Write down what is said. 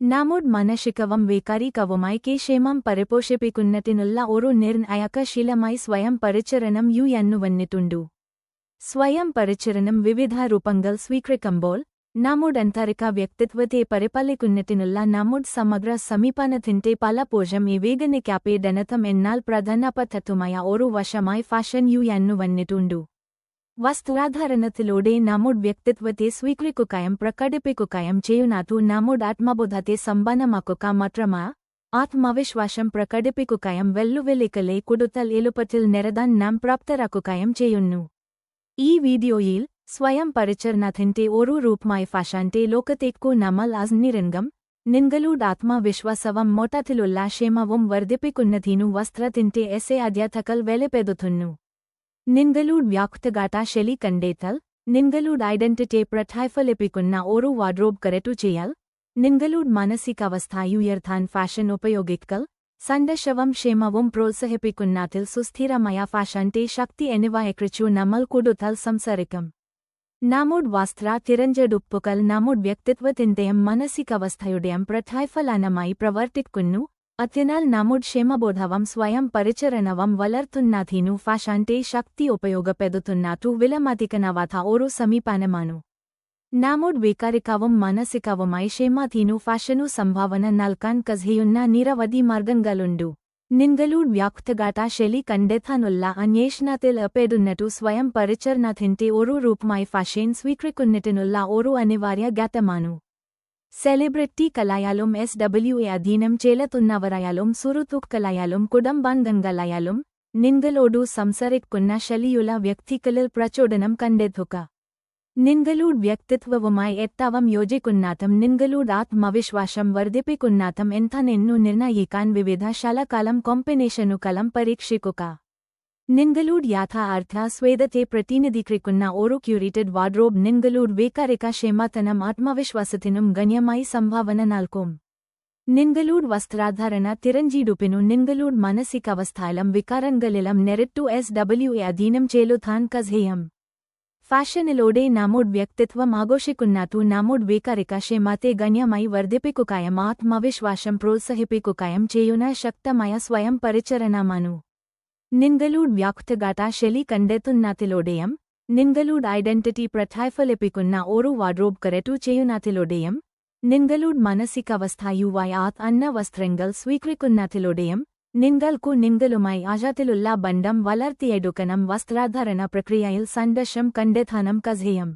നമ്മുടെ മാനസികവും വൈകാരികവുമായി ക്ഷേമം പരിപോഷിപ്പിക്കുന്നതിനുള്ള ഒരു നിർണായകശീലമായി സ്വയം പരിചരണം യുഎന്നു വന്നിട്ടുണ്ട്. സ്വയം പരിചരണം വിവിധ രൂപങ്ങൾ സ്വീകരിക്കുമ്പോൾ നമ്മുടെ ആന്തരിക വ്യക്തിത്വത്തെ പരിപാലിക്കുന്നതിനുള്ള നമ്മുടെ സമഗ്ര സമീപനത്തിന്റെ പലപ്പോഴും വിവേചനയ്ക്കപ്പേടനത്തം എന്നാൽ പ്രധാനപ്പെട്ടതുമായ ഒരു വശമായി ഫാഷൻ യുഎന്നു വന്നിട്ടുണ്ട്. വസ്ത്രാധാരണത്തിലൂടെ നമ്മുടെ വ്യക്തിത്വത്തെ സ്വീകരിക്കുകയും പ്രകടിപ്പിക്കുകയും ചെയ്യുന്നതു നമ്മുടെ ആത്മബോധത്തെ സമ്പന്നമാക്കുക മാത്രമല്ല, ആത്മവിശ്വാസം പ്രകടിപ്പിക്കുകയും വെല്ലുവിളികളെ കൂടുതൽ എളുപ്പത്തിൽ നേരിടാൻ നാം പ്രാപ്തരാക്കുകയും ചെയ്യുന്നു. ഈ വീഡിയോയിൽ സ്വയം പരിചരണത്തിന്റെ ഒരു രൂപമായി ഫാഷന്റെ ലോകത്തേക്കു നമ്മൾ അണിനിരങ്ങും. നിങ്ങളുടെ ആത്മവിശ്വാസവും മൊത്തത്തിലുള്ള ക്ഷേമവും വർദ്ധിപ്പിക്കുന്നതിനു വസ്ത്രത്തിന്റെ സാധ്യതകൾ വെളിപ്പെടുത്തുന്നു. നിങ്ങളുടെ വ്യക്തിഗത ശൈലി കണ്ടെത്തൽ, നിങ്ങളുടെ ഐഡന്റിറ്റിയെ പ്രതിഫലിപ്പിക്കുന്ന ഒരു വാർഡ്രോബ് ക്രിയേറ്റ് ചെയ്യൽ, നിങ്ങളുടെ മാനസികാവസ്ഥ ഉയർത്താൻ ഫാഷൻ ഉപയോഗിക്കൽ, സന്തോഷവും ക്ഷേമവും പ്രോത്സാഹിപ്പിക്കുന്നതിൽ സുസ്ഥിരമായ ഫാഷന്റെ ശക്തി എന്നിവയെക്കുറിച്ചു നമ്മൾ കൂടുതൽ സംസാരിക്കും. നമ്മുടെ വസ്ത്ര തിരഞ്ഞെടുപ്പുകൾ നമ്മുടെ വ്യക്തിത്വത്തിന്റെയും മാനസികാവസ്ഥയുടെയും പ്രതിഫലനമായി പ്രവർത്തിക്കുന്നു. അതിനാൽ നമ്മുടെ ക്ഷേമബോധവും സ്വയം പരിചരണവും വളർത്തുന്നതിനു ഫാഷന്റെ ശക്തി ഉപയോഗപ്പെടുത്തുന്നതു വിലമതിക്കാനാവാത്ത ഒരു സമീപനമാണ്. നമ്മുടെ വൈകാരികവും മാനസികവുമായി ക്ഷേമത്തിനു ഫാഷനു സംഭാവന നൽകാൻ കഴിയുന്ന നിരവധി മാർഗങ്ങളുണ്ട്. നിങ്ങളുടെ വ്യക്തിഗത ശൈലി കണ്ടെത്താനുള്ള അന്വേഷണത്തിൽ ഏർപ്പെടുന്നതു സ്വയം പരിചരണത്തിന്റെ ഒരു രൂപമായി ഫാഷൻ സ്വീകരിക്കുന്നതിനുള്ള ഒരു അനിവാര്യ ഘട്ടമാണ്. സെലിബ്രിറ്റി കലായാലും SWA അധീനം ചെലുത്തുന്നവരായാലും സുഹൃത്തുക്കളായാലും കുടുംബാംഗങ്ങളായാലും നിങ്ങളോടു സംസാരിക്കുന്ന ശൈലിയുള്ള വ്യക്തികളിൽ പ്രചോദനം കണ്ടെത്തുക. നിങ്ങളുടെ വ്യക്തിത്വവുമായി ഏറ്റവും യോജിക്കുന്നതും നിങ്ങളുടെ ആത്മവിശ്വാസം വർദ്ധിപ്പിക്കുന്നതും എന്താണെന്നു നിർണ്ണയിക്കാൻ വിവിധ ശാലകളും കോമ്പിനേഷനുകളും പരീക്ഷിക്കുക. നിങ്ങളുടെ യഥാർത്ഥ സ്വേദത്തെ പ്രതിനിധീകരിക്കുന്ന ഒരു ക്യൂറേറ്റഡ് വാർഡ്രോബ് നിങ്ങളുടെ വൈകാരിക ക്ഷേമത്തിനും ആത്മവിശ്വാസത്തിനും ഗണ്യമായി സംഭാവന നൽകും. നിങ്ങളുടെ വസ്ത്രാധാരണ തിരഞ്ഞെടുപ്പിനു നിങ്ങളുടെ മാനസികാവസ്ഥയിലും വികാരങ്ങളിലും നേരിട്ടു SWA അധീനം ചെലുത്താൻ കഴിയും. ഫാഷനിലൂടെ നമ്മുടെ വ്യക്തിത്വം ആഘോഷിക്കുന്നതു നമ്മുടെ വൈകാരിക ക്ഷേമത്തെ ഗണ്യമായി വർദ്ധിപ്പിക്കുകയും ആത്മവിശ്വാസം പ്രോത്സാഹിപ്പിക്കുകയും ചെയ്യുന്ന ശക്തമായ സ്വയം പരിചരണമാണ്. നിങ്ങളുടെ വ്യക്തിഗത ശൈലി കണ്ടെത്തുന്നതിലൂടെയും നിങ്ങളുടെ ഐഡന്റിറ്റി പ്രതിഫലിപ്പിക്കുന്ന ഒരു വാർഡ്രോബ് ക്രിയേറ്റ് ചെയ്യുന്നതിലൂടെയും നിങ്ങളുടെ മാനസികാവസ്ഥയുമായി അന്ന വസ്ത്രങ്ങൾ സ്വീകരിക്കുന്നതിലൂടെയും നിങ്ങൾക്കു നിങ്ങളുമായി ആഴത്തിലുള്ള ബന്ധം വളർത്തിയെടുക്കാനും വസ്ത്രാധാരണ പ്രക്രിയയിൽ സന്തോഷം കണ്ടെത്താനും കഴിയും.